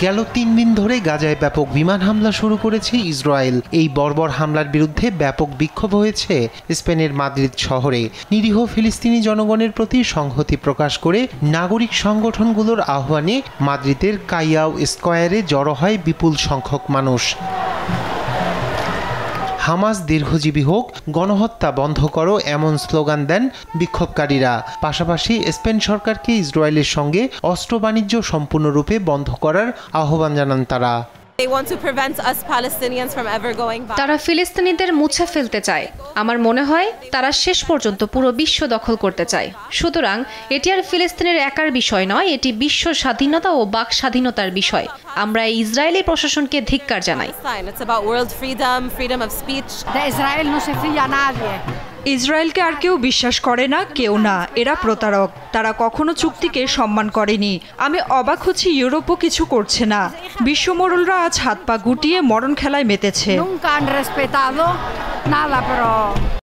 গেল ৩ দিন ধরে গাজায় ব্যাপক বিমান হামলা শুরু করেছে ইসরায়েল। এই বর্বর হামলার বিরুদ্ধে ব্যাপক বিক্ষোভ হয়েছে স্পেনের মাদ্রিদ শহরে। নিরীহ ফিলিস্তিনি জনগণের প্রতি সংহতি প্রকাশ করে নাগরিক সংগঠনগুলোর আহ্বানে মাদ্রিদের কাইয়াও স্কয়ারে জড়ো হয় বিপুল সংখ্যক মানুষ। হামাস দীর্ঘজীবী হোক, গণহত্যা বন্ধ করো এমন স্লোগান দেন বিক্ষোভকারীরা। পাশাপাশি স্পেন সরকারকে ইসরায়েলের সঙ্গে অস্ত্র বাণিজ্য সম্পূর্ণরূপে বন্ধ করার আহ্বান জানান তারা। তারা ফিলিস্তিনিদের মুছে ফেলতে চায়। আমার মনে হয় তারা শেষ পর্যন্ত পুরো বিশ্ব দখল করতে চায়। সুতরাং এটি আর ফিলিস্তিনের একার বিষয় নয়, এটি বিশ্ব স্বাধীনতা ও বাক স্বাধীনতার বিষয়। আমরা ইসরায়েলি প্রশাসনকে ধিক্কার জানাই। ইসরায়েলকে আর কেউ বিশ্বাস করে না, কেউ না। এরা প্রতারক। তারা কখনো চুক্তিকে সম্মান করেনি। আমি অবাক হচ্ছি ইউরোপও কিছু করছে না। বিশ্বমোড়লরা আজ হাত পা গুটিয়ে মরণ খেলায় মেতেছে।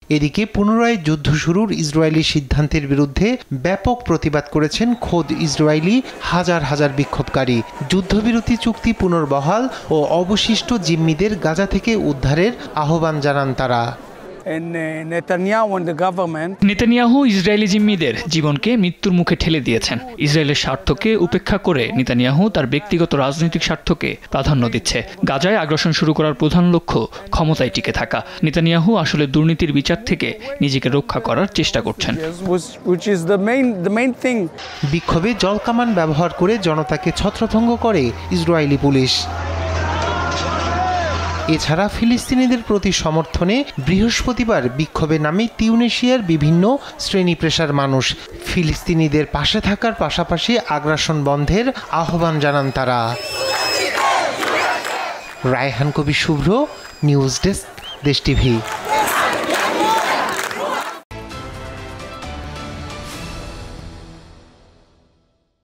এদিকে পুনরায় যুদ্ধ শুরুর ইসরায়েলি সিদ্ধান্তের বিরুদ্ধে ব্যাপক প্রতিবাদ করেছেন খোদ ইসরায়েলি হাজার হাজার বিক্ষোভকারী। যুদ্ধবিরতি চুক্তি পুনর্বহাল ও অবশিষ্ট জিম্মিদের গাজা থেকে উদ্ধারের আহ্বান জানান তারা। নেতানিয়াহু ইসরায়েলি জিম্মিদের জীবনকে মৃত্যুর মুখে ঠেলে দিয়েছেন। ইসরায়েলের স্বার্থকে উপেক্ষা করে নেতানিয়াহু তার ব্যক্তিগত রাজনৈতিক স্বার্থকে প্রাধান্য দিচ্ছে। গাজায় আগ্রাসন শুরু করার প্রধান লক্ষ্য ক্ষমতায় টিকে থাকা। নেতানিয়াহু আসলে দুর্নীতির বিচার থেকে নিজেকে রক্ষা করার চেষ্টা করছেন। বিক্ষোভে জলকামান ব্যবহার করে জনতাকে ছত্রভঙ্গ করে ইসরায়েলি পুলিশ। এছাড়া ফিলিস্তিনিদের প্রতি সমর্থনে বৃহস্পতিবার বিক্ষোভে নামে তিউনিসিয়ার বিভিন্ন শ্রেণী পেশার মানুষ। ফিলিস্তিনিদের পাশে থাকার পাশাপাশি আগ্রাসন বন্ধের আহ্বান জানান তারা। রায়হান কবির শুভ্র, নিউজ ডেস্ক, দেশ টিভি।